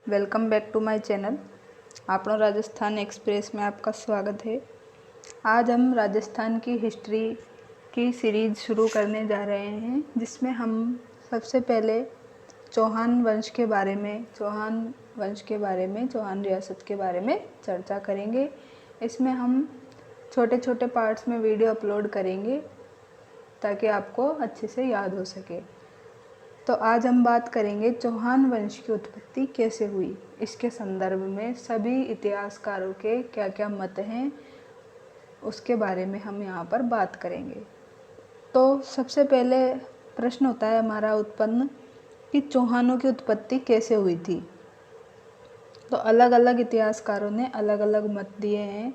Welcome back to my channel. Apno Rajasthan express में आपका स्वागत है। आज हम राजस्थान की हिस्ट्री की सीरीज़ शुरू करने जा रहे हैं, जिसमें हम सबसे पहले चौहान वंश के बारे में, चौहान रियासत के बारे में चर्चा करेंगे। इसमें हम छोटे छोटे पार्ट्स में वीडियो अपलोड करेंगे ताकि आपको अच्छे से याद हो सके। तो आज हम बात करेंगे चौहान वंश की उत्पत्ति कैसे हुई। इसके संदर्भ में सभी इतिहासकारों के क्या क्या मत हैं, उसके बारे में हम यहाँ पर बात करेंगे। तो सबसे पहले प्रश्न होता है हमारा उत्पन्न कि चौहानों की उत्पत्ति कैसे हुई थी। तो अलग अलग इतिहासकारों ने अलग अलग मत दिए हैं,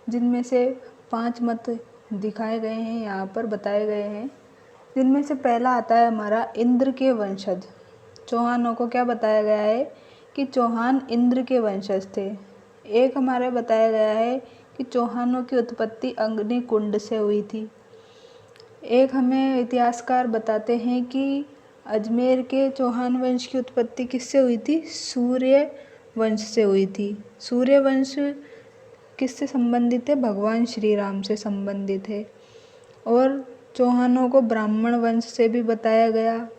जिनमें से 5 मत दिखाए गए हैं, यहाँ पर बताए गए हैं। जिनमें से पहला आता है हमारा इंद्र के वंशज। चौहानों को क्या बताया गया है कि चौहान इंद्र के वंशज थे। एक हमारे बताया गया है कि चौहानों की उत्पत्ति अग्निकुंड से हुई थी। एक हमें इतिहासकार बताते हैं कि अजमेर के चौहान वंश की उत्पत्ति किससे हुई थी? सूर्य वंश से हुई थी। सूर्य वंश किससे संबंधित है? भगवान श्री राम से संबंधित है। और चौहानों को ब्राह्मण वंश से भी बताया गया।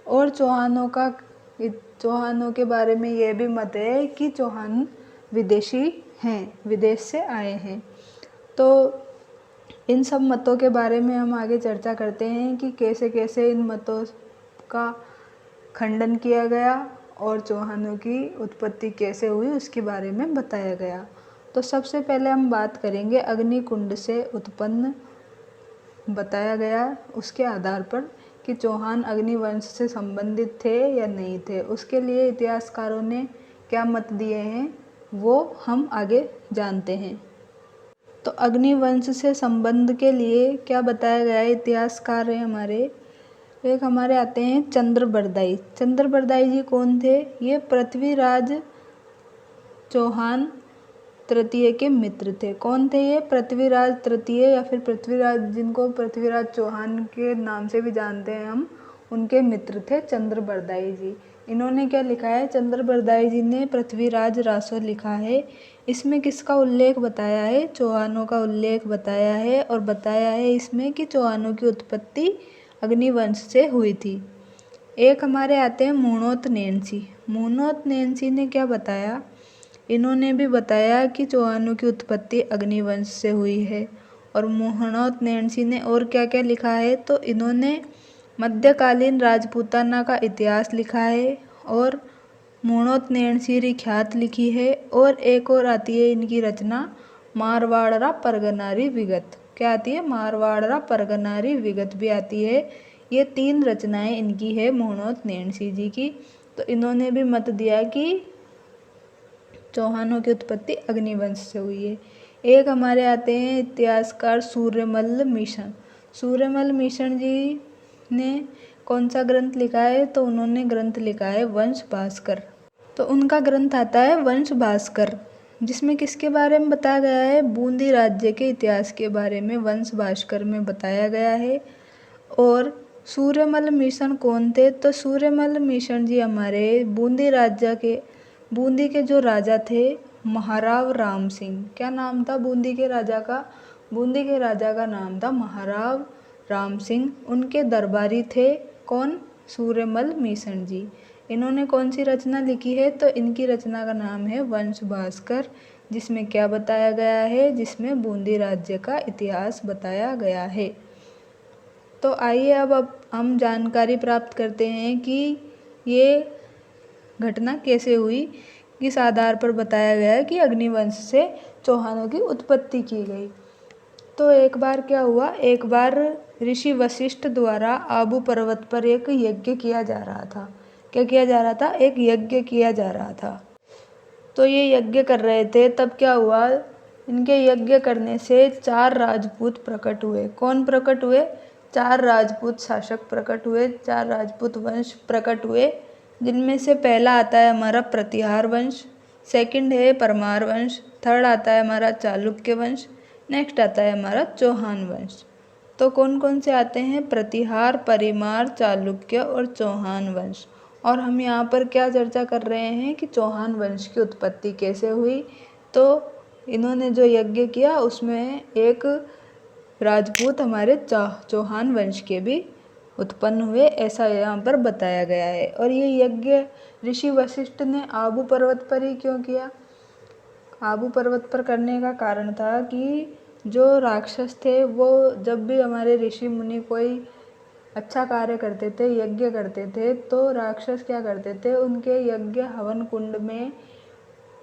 और चौहानों के बारे में यह भी मत है कि चौहान विदेशी हैं, विदेश से आए हैं। तो इन सब मतों के बारे में हम आगे चर्चा करते हैं कि कैसे कैसे इन मतों का खंडन किया गया और चौहानों की उत्पत्ति कैसे हुई उसके बारे में बताया गया। तो सबसे पहले हम बात करेंगे अग्निकुंड से उत्पन्न बताया गया, उसके आधार पर कि चौहान अग्निवंश से संबंधित थे या नहीं थे। उसके लिए इतिहासकारों ने क्या मत दिए हैं वो हम आगे जानते हैं। तो अग्निवंश से संबंध के लिए क्या बताया गया है? इतिहासकार हैं हमारे, एक हमारे आते हैं चंद्रबरदाई। चंद्रबरदाई जी कौन थे? ये पृथ्वीराज चौहान तृतीय के मित्र थे। कौन थे ये? पृथ्वीराज तृतीय, या फिर पृथ्वीराज, जिनको पृथ्वीराज चौहान के नाम से भी जानते हैं हम, उनके मित्र थे चंद्रबरदाई जी। इन्होंने क्या लिखा है? चंद्रबरदाई जी ने पृथ्वीराज रासो लिखा है। इसमें किसका उल्लेख बताया है? चौहानों का उल्लेख बताया है, और बताया है इसमें कि चौहानों की उत्पत्ति अग्निवंश से हुई थी। एक हमारे आते हैं मुणोत नैनसी। मुणोत नैनसी ने क्या बताया? इन्होंने भी बताया कि चौहानों की उत्पत्ति अग्निवंश से हुई है। और मुणोत नैनसी ने और क्या क्या लिखा है? तो इन्होंने मध्यकालीन राजपूताना का इतिहास लिखा है, और मुणोत नैनसी ख्यात लिखी है। और एक और आती है इनकी रचना, मारवाड़रा परगनारी विगत। क्या आती है? मारवाड़रा परगनारी विगत भी आती है। ये 3 रचनाएं इनकी है, मुणोत नैनसी जी की। तो इन्होंने भी मत दिया कि चौहानों की उत्पत्ति अग्निवंश से हुई है। एक हमारे आते हैं इतिहासकार सूर्यमल मिशन। सूर्यमल मिशन जी ने कौन सा ग्रंथ लिखा है? तो उन्होंने ग्रंथ लिखा है वंश भास्कर। तो उनका ग्रंथ आता है वंश भास्कर, जिसमें किसके बारे में बताया गया है? बूंदी राज्य के इतिहास के बारे में वंश भास्कर में बताया गया है। और सूर्यमल मिशन कौन थे? तो सूर्यमल मिशन जी हमारे बूंदी के जो राजा थे, महाराव राम सिंह। क्या नाम था बूंदी के राजा का? बूंदी के राजा का नाम था महाराव राम सिंह। उनके दरबारी थे कौन? सूर्यमल मिशन जी। इन्होंने कौन सी रचना लिखी है? तो इनकी रचना का नाम है वंश भास्कर, जिसमें क्या बताया गया है? जिसमें बूंदी राज्य का इतिहास बताया गया है। तो आइए अब हम जानकारी प्राप्त करते हैं कि ये घटना कैसे हुई, किस आधार पर बताया गया है कि अग्निवंश से चौहानों की उत्पत्ति की गई। तो एक बार क्या हुआ? एक बार ऋषि वशिष्ठ द्वारा आबू पर्वत पर एक यज्ञ किया जा रहा था। क्या किया जा रहा था? एक यज्ञ किया जा रहा था। तो ये यज्ञ कर रहे थे, तब क्या हुआ? इनके यज्ञ करने से 4 राजपूत प्रकट हुए। कौन प्रकट हुए? 4 राजपूत शासक प्रकट हुए, 4 राजपूत वंश प्रकट हुए, जिनमें से पहला आता है हमारा प्रतिहार वंश, सेकंड है परमार वंश, थर्ड आता है हमारा चालुक्य वंश, नेक्स्ट आता है हमारा चौहान वंश। तो कौन कौन से आते हैं? प्रतिहार, परिमार, चालुक्य और चौहान वंश। और हम यहाँ पर क्या चर्चा कर रहे हैं कि चौहान वंश की उत्पत्ति कैसे हुई। तो इन्होंने जो यज्ञ किया उसमें एक राजपूत हमारे चौहान वंश के भी उत्पन्न हुए, ऐसा यहाँ पर बताया गया है। और ये यज्ञ ऋषि वशिष्ठ ने आबू पर्वत पर ही क्यों किया? आबू पर्वत पर करने का कारण था कि जो राक्षस थे वो जब भी हमारे ऋषि मुनि कोई अच्छा कार्य करते थे, यज्ञ करते थे, तो राक्षस क्या करते थे, उनके यज्ञ हवन कुंड में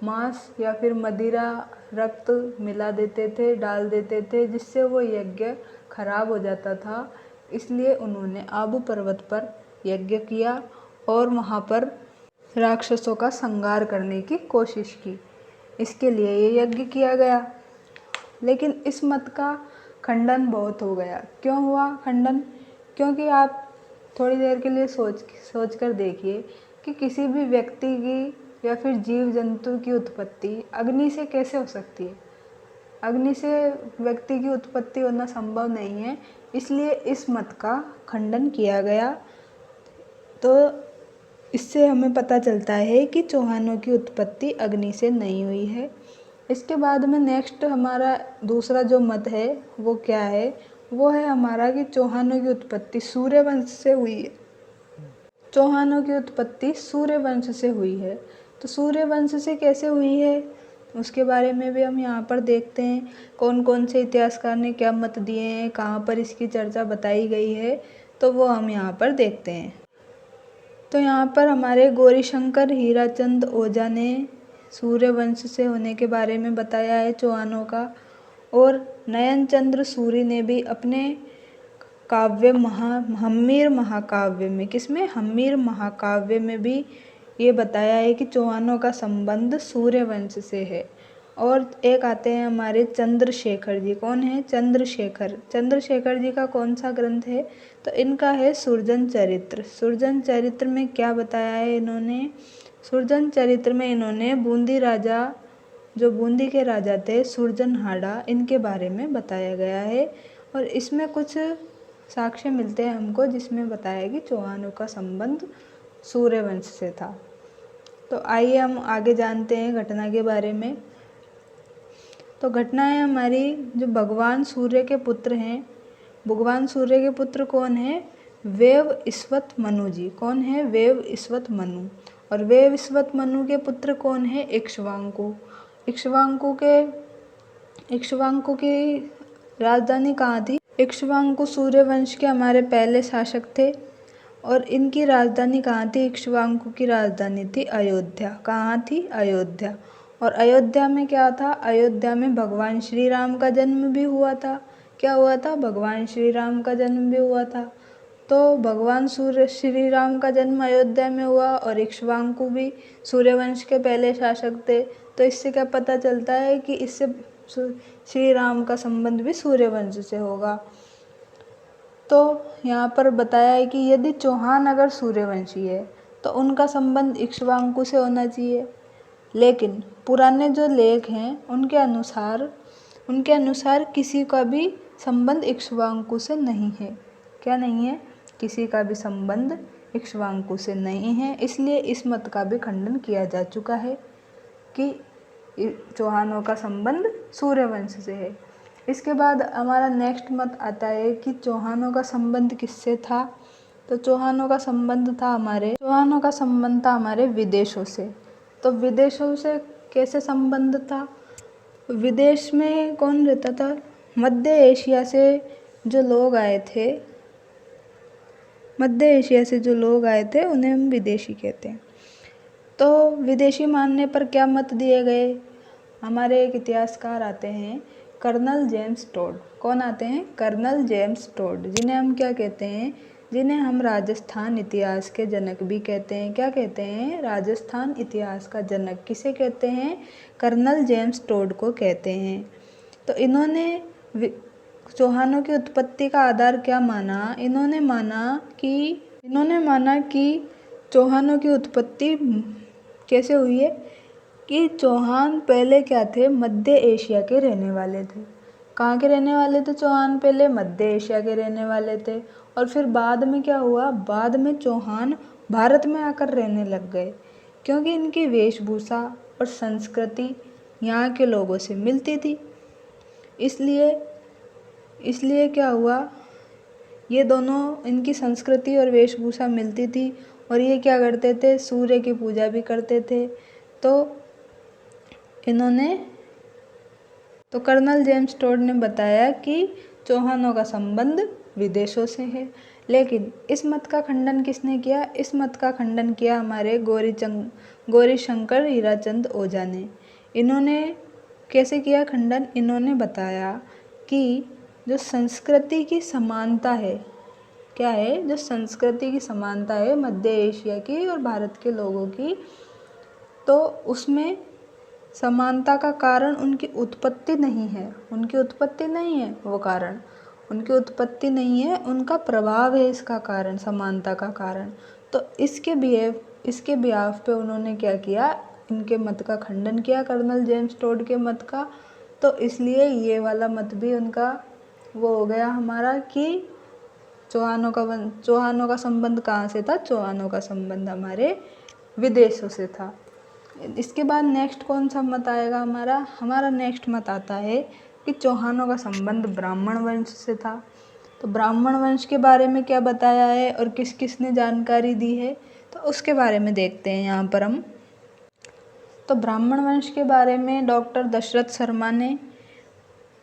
मांस या फिर मदिरा, रक्त मिला देते थे, डाल देते थे, जिससे वो यज्ञ खराब हो जाता था। इसलिए उन्होंने आबू पर्वत पर यज्ञ किया और वहाँ पर राक्षसों का संहार करने की कोशिश की। इसके लिए ये यज्ञ किया गया। लेकिन इस मत का खंडन बहुत हो गया। क्यों हुआ खंडन? क्योंकि आप थोड़ी देर के लिए सोच कर देखिए कि किसी भी व्यक्ति की या फिर जीव जंतु की उत्पत्ति अग्नि से कैसे हो सकती है? अग्नि से व्यक्ति की उत्पत्ति होना संभव नहीं है। इसलिए इस मत का खंडन किया गया। तो इससे हमें पता चलता है कि चौहानों की उत्पत्ति अग्नि से नहीं हुई है। इसके बाद में नेक्स्ट हमारा दूसरा जो मत है वो क्या है? वो है हमारा कि चौहानों की उत्पत्ति सूर्यवंश से हुई है। चौहानों की उत्पत्ति सूर्यवंश से हुई है। तो सूर्यवंश से कैसे हुई है उसके बारे में भी हम यहाँ पर देखते हैं। कौन कौन से इतिहासकार ने क्या मत दिए हैं, कहाँ पर इसकी चर्चा बताई गई है, तो वो हम यहाँ पर देखते हैं। तो यहाँ पर हमारे गौरीशंकर हीराचंद ओझा ने सूर्यवंश से होने के बारे में बताया है चौहानों का। और नयनचंद्र सूरी ने भी अपने काव्य हम्मीर महाकाव्य में, किसमें? हम्मीर महाकाव्य में भी ये बताया है कि चौहानों का संबंध सूर्यवंश से है। और एक आते हैं हमारे चंद्रशेखर जी। कौन है? चंद्रशेखर। चंद्रशेखर जी का कौन सा ग्रंथ है? तो इनका है सुरजन चरित्र। सुरजन चरित्र में क्या बताया है इन्होंने? सुरजन चरित्र में इन्होंने बूंदी राजा, जो बूंदी के राजा थे सुरजनहाड़ा, इनके बारे में बताया गया है। और इसमें कुछ साक्ष्य मिलते हैं हमको जिसमें बताया है कि चौहानों का संबंध सूर्यवंश से था। तो आइए हम आगे जानते हैं घटना के बारे में। तो घटना है हमारी, जो भगवान सूर्य के पुत्र हैं। भगवान सूर्य के पुत्र कौन है? वेव ईश्वत मनु जी। कौन है? वेव ईश्वत मनु। और वेव ईश्वत मनु के पुत्र कौन है? इक्ष्वाकु। इक्ष्वाकु की राजधानी कहाँ थी? इक्ष्वाकु सूर्यवंश के हमारे पहले शासक थे। और इनकी राजधानी कहाँ थी? इक्ष्वाकु की राजधानी थी अयोध्या। कहाँ थी? अयोध्या। और अयोध्या में क्या था? अयोध्या में भगवान श्री राम का जन्म भी हुआ था। क्या हुआ था? भगवान श्री राम का जन्म भी हुआ था। तो भगवान श्री राम का जन्म अयोध्या में हुआ और इक्ष्वाकु भी सूर्यवंश के पहले शासक थे। तो इससे क्या पता चलता है कि इससे श्री राम का संबंध भी सूर्यवंश से होगा। तो यहाँ पर बताया है कि यदि चौहान अगर सूर्यवंशी है तो उनका संबंध इक्ष्वाकु से होना चाहिए। लेकिन पुराने जो लेख हैं उनके अनुसार किसी का भी संबंध इक्ष्वाकु से नहीं है। क्या नहीं है? किसी का भी संबंध इक्ष्वाकु से नहीं है। इसलिए इस मत का भी खंडन किया जा चुका है कि चौहानों का संबंध सूर्यवंश से है। इसके बाद हमारा नेक्स्ट मत आता है कि चौहानों का संबंध किससे था? तो चौहानों का संबंध था हमारे विदेशों से। तो विदेशों से कैसे संबंध था? विदेश में कौन रहता था? मध्य एशिया से जो लोग आए थे उन्हें हम विदेशी कहते हैं। तो विदेशी मानने पर क्या मत दिए गए? हमारे एक इतिहासकार आते हैं कर्नल जेम्स टोड। कौन आते हैं? कर्नल जेम्स टोड, जिन्हें हम क्या कहते हैं? जिन्हें हम राजस्थान इतिहास के जनक भी कहते हैं। क्या कहते हैं? राजस्थान इतिहास का जनक किसे कहते हैं? कर्नल जेम्स टोड को कहते हैं। तो इन्होंने चौहानों की उत्पत्ति का आधार क्या माना? इन्होंने माना कि चौहानों की उत्पत्ति कैसे हुई है कि चौहान पहले क्या थे? मध्य एशिया के रहने वाले थे। कहाँ के रहने वाले थे चौहान? पहले मध्य एशिया के रहने वाले थे। और फिर बाद में क्या हुआ? बाद में चौहान भारत में आकर रहने लग गए, क्योंकि इनकी वेशभूषा और संस्कृति यहाँ के लोगों से मिलती थी। इसलिए इसलिए क्या हुआ, ये दोनों, इनकी संस्कृति और वेशभूषा मिलती थी और ये क्या करते थे, सूर्य की पूजा भी करते थे। तो कर्नल जेम्स टोड ने बताया कि चौहानों का संबंध विदेशों से है। लेकिन इस मत का खंडन किसने किया? इस मत का खंडन किया हमारे गौरीशंकर हीराचंद ओझा ने। इन्होंने कैसे किया खंडन? इन्होंने बताया कि जो संस्कृति की समानता है, क्या है, जो संस्कृति की समानता है मध्य एशिया की और भारत के लोगों की, तो उसमें समानता का कारण उनकी उत्पत्ति नहीं है, उनकी उत्पत्ति नहीं है वो कारण, उनकी उत्पत्ति नहीं है, उनका प्रभाव है इसका कारण, समानता का कारण। तो इसके बिहाफ पे उन्होंने क्या किया, इनके मत का खंडन किया, कर्नल जेम्स टोड के मत का। तो इसलिए ये वाला मत भी उनका वो हो गया हमारा कि चौहानों का संबंध कहाँ से था? चौहानों का संबंध हमारे विदेशों से था। इसके बाद नेक्स्ट कौन सा मत आएगा हमारा नेक्स्ट मत आता है कि चौहानों का संबंध ब्राह्मण वंश से था। तो ब्राह्मण वंश के बारे में क्या बताया है और किस किस ने जानकारी दी है, तो उसके बारे में देखते हैं यहाँ पर हम। तो ब्राह्मण वंश के बारे में डॉक्टर दशरथ शर्मा ने,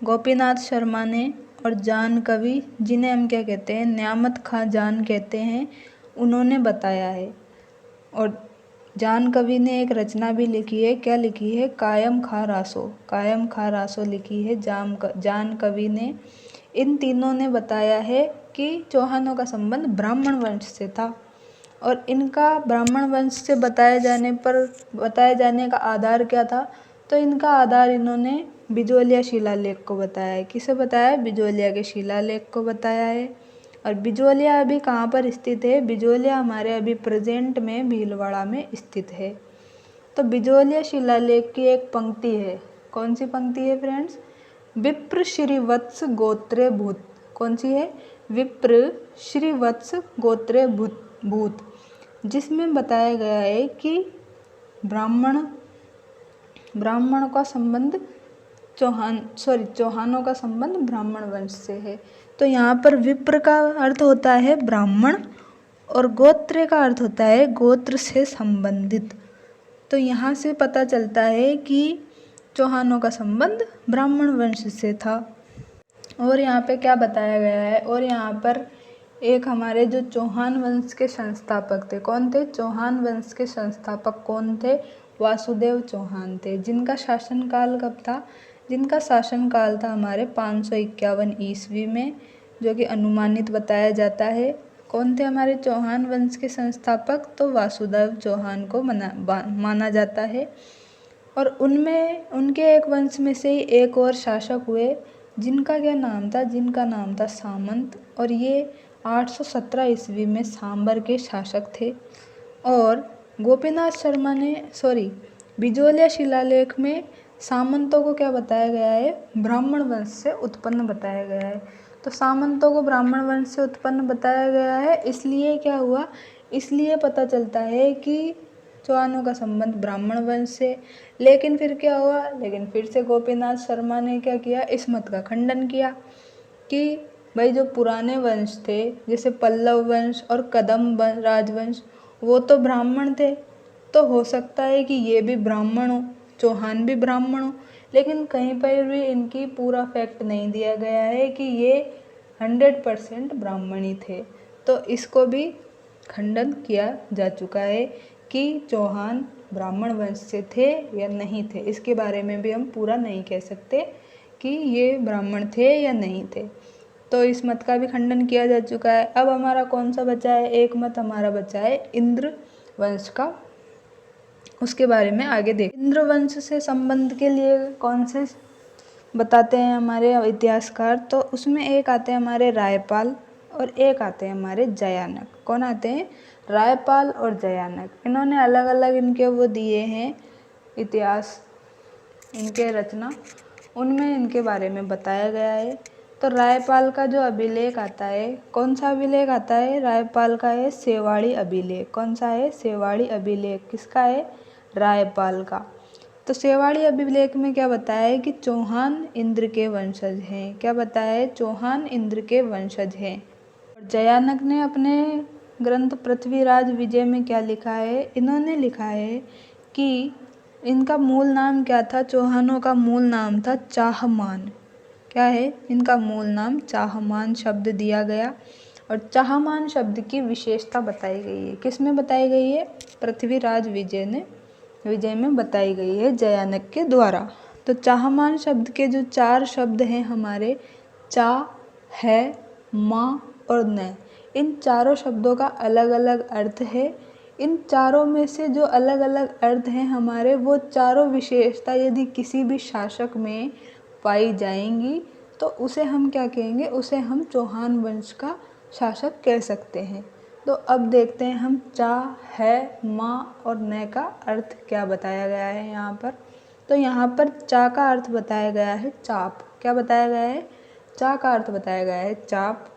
गोपीनाथ शर्मा ने और जान कवि, जिन्हें हम क्या कहते हैं, न्यामत खां जान कहते हैं, उन्होंने बताया है। और जान कवि ने एक रचना भी लिखी है, क्या लिखी है? कायम खा रासो लिखी है जान कवि ने। इन तीनों ने बताया है कि चौहानों का संबंध ब्राह्मण वंश से था। और इनका ब्राह्मण वंश से बताए जाने का आधार क्या था? तो इनका आधार इन्होंने बिजोलिया शिलालेख को बताया है। किसे बताया है? बिजोलिया के शिलालेख को बताया है। और बिजोलिया अभी कहाँ पर स्थित है? बिजोलिया हमारे अभी प्रेजेंट में भीलवाड़ा में स्थित है। तो बिजोलिया शिलालेख की एक पंक्ति है, कौन सी पंक्ति है फ्रेंड्स? विप्र श्रीवत्स गोत्रे भूत। कौन सी है? विप्र श्रीवत्स गोत्रे भूत, जिसमें बताया गया है कि ब्राह्मणों का संबंध चौहानों का संबंध ब्राह्मण वंश से है। तो यहाँ पर विप्र का अर्थ होता है ब्राह्मण और गोत्र का अर्थ होता है गोत्र से संबंधित। तो यहाँ से पता चलता है कि चौहानों का संबंध ब्राह्मण वंश से था। और यहाँ पे क्या बताया गया है, और यहाँ पर एक हमारे जो चौहान वंश के संस्थापक थे, कौन थे? चौहान वंश के संस्थापक कौन थे? वासुदेव चौहान थे। जिनका शासनकाल कब था? जिनका शासनकाल था हमारे 551 ईस्वी में, जो कि अनुमानित बताया जाता है। कौन थे हमारे चौहान वंश के संस्थापक? तो वासुदेव चौहान को माना जाता है। और उनके एक वंश में से ही एक और शासक हुए, जिनका क्या नाम था? जिनका नाम था सामंत। और ये 817 ईस्वी में सांबर के शासक थे। और गोपीनाथ शर्मा ने बिजोलिया शिलालेख में सामंतों को क्या बताया गया है? ब्राह्मण वंश से उत्पन्न बताया गया है। तो सामंतों को ब्राह्मण वंश से उत्पन्न बताया गया है, इसलिए क्या हुआ? इसलिए पता चलता है कि चौहानों का संबंध ब्राह्मण वंश से। लेकिन फिर क्या हुआ? लेकिन फिर से गोपीनाथ शर्मा ने क्या किया? इस मत का खंडन किया कि भाई जो पुराने वंश थे, जैसे पल्लव वंश और कदम राजवंश, वो तो ब्राह्मण थे, तो हो सकता है कि ये भी ब्राह्मण हो, चौहान भी ब्राह्मण हो। लेकिन कहीं पर भी इनकी पूरा फैक्ट नहीं दिया गया है कि ये 100% ब्राह्मण ही थे। तो इसको भी खंडन किया जा चुका है कि चौहान ब्राह्मण वंश से थे या नहीं थे। इसके बारे में भी हम पूरा नहीं कह सकते कि ये ब्राह्मण थे या नहीं थे। तो इस मत का भी खंडन किया जा चुका है। अब हमारा कौन सा बचा है? एक मत हमारा बचा है इंद्र वंश का, उसके बारे में आगे देख। इंद्र वंश से संबंध के लिए कौन से बताते हैं हमारे इतिहासकार? तो उसमें एक आते हैं हमारे रायपाल और एक आते हैं हमारे जयानक। कौन आते हैं? रायपाल और जयानक। इन्होंने अलग अलग इनके वो दिए हैं इतिहास, इनके रचना, उनमें इनके बारे में बताया गया है। तो रायपाल का जो अभिलेख आता है, कौन सा अभिलेख आता है? रायपाल का है सेवाड़ी अभिलेख। कौन सा है? सेवाड़ी अभिलेख। किसका है? रायपाल का। तो सेवाड़ी अभिलेख में क्या बताया है कि चौहान इंद्र के वंशज हैं। क्या बताया है? चौहान इंद्र के वंशज हैं। और जयानक ने अपने ग्रंथ पृथ्वीराज विजय में क्या लिखा है? इन्होंने लिखा है कि इनका मूल नाम क्या था? चौहानों का मूल नाम था चाहमान। क्या है? इनका मूल नाम चाहमान शब्द दिया गया। और चाहमान शब्द की विशेषता बताई गई है। किस में बताई गई है? पृथ्वीराज विजय में बताई गई है जयानक के द्वारा। तो चाहमान शब्द के जो 4 शब्द हैं हमारे, चा, है, माँ और न, इन चारों शब्दों का अलग अलग अर्थ है। इन चारों में से जो अलग अलग अर्थ हैं हमारे, वो चारों विशेषता यदि किसी भी शासक में पाई जाएंगी तो उसे हम क्या कहेंगे? उसे हम चौहान वंश का शासक कह सकते हैं। तो अब देखते हैं हम चा, है, माँ और न का अर्थ क्या बताया गया है यहाँ पर। तो यहाँ पर चा का अर्थ बताया गया है चाप। क्या बताया गया है? चा का अर्थ बताया गया है चाप,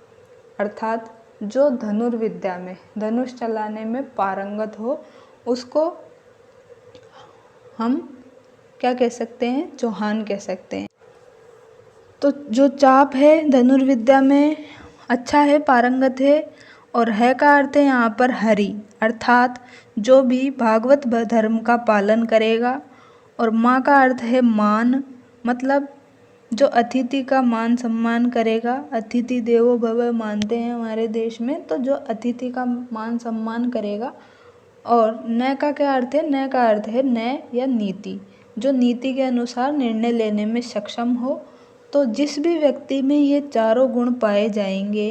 अर्थात जो धनुर्विद्या में, धनुष चलाने में पारंगत हो, उसको हम क्या कह सकते हैं? चौहान कह सकते हैं। तो जो चाप है धनुर्विद्या में अच्छा है, पारंगत है। और है का अर्थ है यहाँ पर हरि, अर्थात जो भी भागवत धर्म का पालन करेगा। और माँ का अर्थ है मान, मतलब जो अतिथि का मान सम्मान करेगा। अतिथि देवो भव मानते हैं हमारे देश में, तो जो अतिथि का मान सम्मान करेगा। और न का क्या अर्थ है? न का अर्थ है न्याय या नीति, जो नीति के अनुसार निर्णय लेने में सक्षम हो। तो जिस भी व्यक्ति में ये चारों गुण पाए जाएंगे,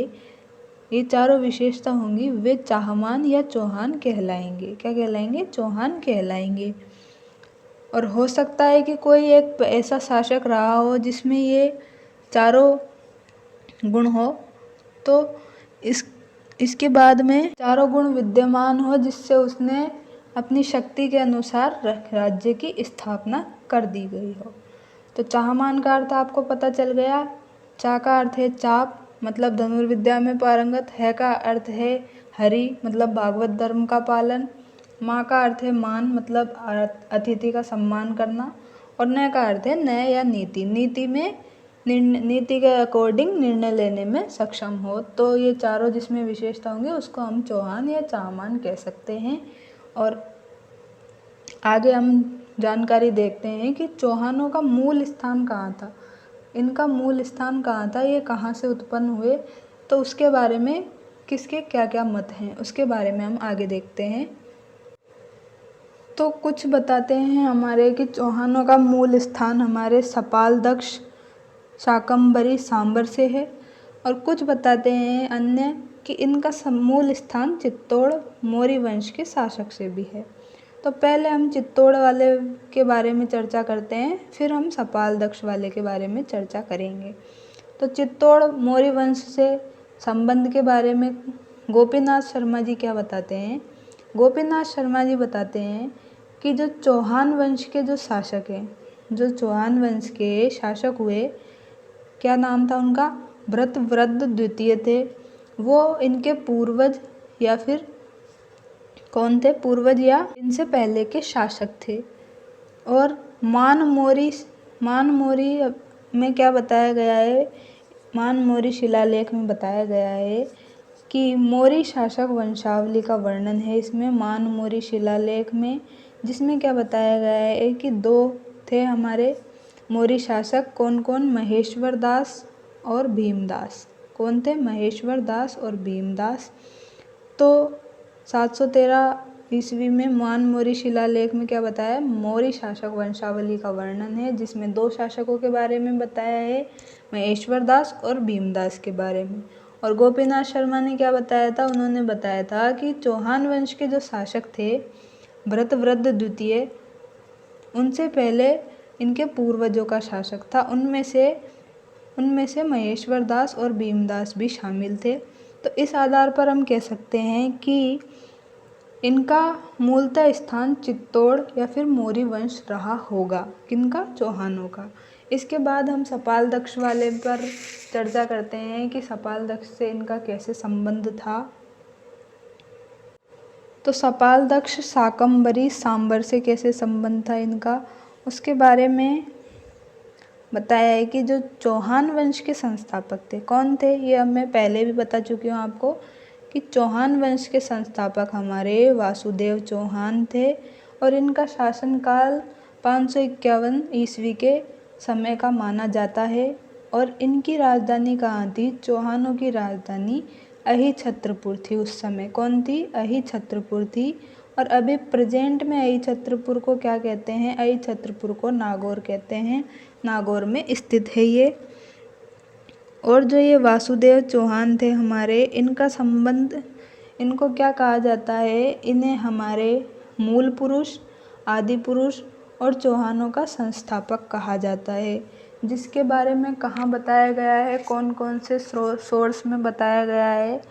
ये चारों विशेषता होंगी, वे चाहमान या चौहान कहलाएंगे। क्या कहलाएंगे? चौहान कहलाएंगे। और हो सकता है कि कोई एक ऐसा शासक रहा हो जिसमें ये चारों गुण हो, तो इसके बाद में चारों गुण विद्यमान हो, जिससे उसने अपनी शक्ति के अनुसार राज्य की स्थापना कर दी गई हो। तो चाहमान का अर्थ आपको पता चल गया। चा का अर्थ है चाप, मतलब धनुर्विद्या में पारंगत। है का अर्थ है हरि, मतलब भागवत धर्म का पालन। माँ का अर्थ है मान, मतलब अतिथि का सम्मान करना। और न का अर्थ है न्याय या नीति, नीति के अकॉर्डिंग निर्णय लेने में सक्षम हो। तो ये चारों जिसमें विशेषता होंगे उसको हम चौहान या चाहमान कह सकते हैं। और आगे हम जानकारी देखते हैं कि चौहानों का मूल स्थान कहाँ था। इनका मूल स्थान कहाँ था, ये कहाँ से उत्पन्न हुए, तो उसके बारे में किसके क्या क्या मत हैं, उसके बारे में हम आगे देखते हैं। तो कुछ बताते हैं हमारे कि चौहानों का मूल स्थान हमारे सपाल, दक्ष, शाकंभरी, सांबर से है। और कुछ बताते हैं अन्य कि इनका मूल स्थान चित्तौड़, मौर्य वंश के शासक से भी है। तो पहले हम चित्तौड़ वाले के बारे में चर्चा करते हैं, फिर हम सपाल, दक्ष वाले के बारे में चर्चा करेंगे। तो चित्तौड़ मौर्य वंश से संबंध के बारे में गोपीनाथ शर्मा जी क्या बताते हैं? गोपीनाथ शर्मा जी बताते हैं कि जो चौहान वंश के जो शासक हैं, जो चौहान वंश के शासक हुए, क्या नाम था उनका? भृतव्रत द्वितीय थे। वो इनके पूर्वज या फिर कौन थे? पूर्वज या इनसे पहले के शासक थे। और मानमोरी में क्या बताया गया है? मानमोरी शिलालेख में बताया गया है कि मौर्य शासक वंशावली का वर्णन है इसमें, मानमोरी शिलालेख में, जिसमें क्या बताया गया है कि 2 थे हमारे मौर्य शासक। कौन कौन? महेश्वर दास और भीमदास। कौन थे? महेश्वर दास और भीमदास। तो 713 ईस्वी में मानमोरी शिलालेख में क्या बताया? मौर्य शासक वंशावली का वर्णन है, जिसमें 2 शासकों के बारे में बताया है, महेश्वर दास और भीमदास के बारे में। और गोपीनाथ शर्मा ने क्या बताया था? उन्होंने बताया था कि चौहान वंश के जो शासक थे भृतव्रत द्वितीय, उनसे पहले इनके पूर्वजों का शासक था, उनमें से महेश्वर दास और भीमदास भी शामिल थे। तो इस आधार पर हम कह सकते हैं कि इनका मूलतः स्थान चित्तौड़ या फिर मौर्य वंश रहा होगा। किनका? चौहानों का। इसके बाद हम सपालदक्ष वाले पर चर्चा करते हैं कि सपालदक्ष से इनका कैसे संबंध था। तो सपालदक्ष शाकंभरी सांबर से कैसे संबंध था इनका, उसके बारे में बताया है कि जो चौहान वंश के संस्थापक थे, कौन थे? ये अब मैं पहले भी बता चुकी हूँ आपको कि चौहान वंश के संस्थापक हमारे वासुदेव चौहान थे और इनका शासनकाल 551 ईस्वी के समय का माना जाता है। और इनकी राजधानी कहाँ थी? चौहानों की राजधानी अहिछत्रपुर थी उस समय। कौन थी? अहिछत्रपुर थी। और अभी प्रेजेंट में अहिछत्रपुर को क्या कहते हैं? अहिछत्रपुर को नागौर कहते हैं। नागौर में स्थित है ये। और जो ये वासुदेव चौहान थे हमारे, इनका संबंध, इनको क्या कहा जाता है? इन्हें हमारे मूल पुरुष, आदि पुरुष और चौहानों का संस्थापक कहा जाता है। जिसके बारे में कहाँ बताया गया है, कौन कौन से सोर्स में बताया गया है?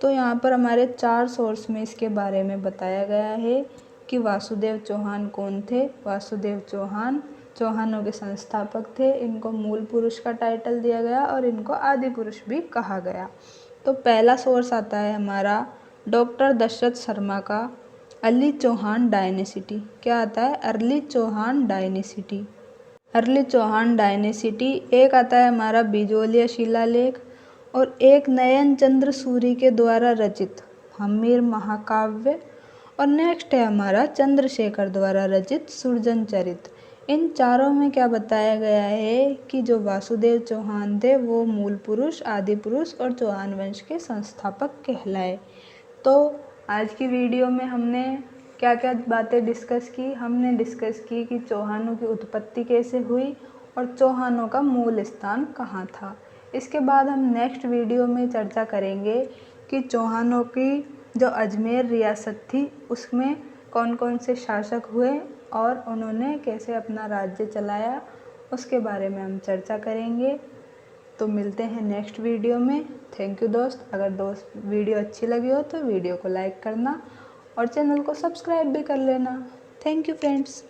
तो यहाँ पर हमारे 4 सोर्स में इसके बारे में बताया गया है कि वासुदेव चौहान कौन थे। वासुदेव चौहान चौहानों के संस्थापक थे। इनको मूल पुरुष का टाइटल दिया गया और इनको आदि पुरुष भी कहा गया। तो पहला सोर्स आता है हमारा डॉक्टर दशरथ शर्मा का अर्ली चौहान डायनेसिटी। क्या आता है? Early Chauhan dynasty. Early Chauhan dynasty. एक आता है हमारा बिजोलिया शिलालेख और एक नयन चंद्र सूरी के द्वारा रचित हम्मीर महाकाव्य और नेक्स्ट है हमारा चंद्रशेखर द्वारा रचित सुरजन चरित। इन चारों में क्या बताया गया है कि जो वासुदेव चौहान थे वो मूल पुरुष, आदि पुरुष और चौहान वंश के संस्थापक कहलाए। तो आज की वीडियो में हमने क्या क्या बातें डिस्कस की? हमने डिस्कस की कि चौहानों की उत्पत्ति कैसे हुई और चौहानों का मूल स्थान कहाँ था। इसके बाद हम नेक्स्ट वीडियो में चर्चा करेंगे कि चौहानों की जो अजमेर रियासत थी उसमें कौन कौन से शासक हुए और उन्होंने कैसे अपना राज्य चलाया, उसके बारे में हम चर्चा करेंगे। तो मिलते हैं नेक्स्ट वीडियो में। थैंक यू दोस्त। अगर दोस्त वीडियो अच्छी लगी हो तो वीडियो को लाइक करना और चैनल को सब्सक्राइब भी कर लेना। Thank you friends.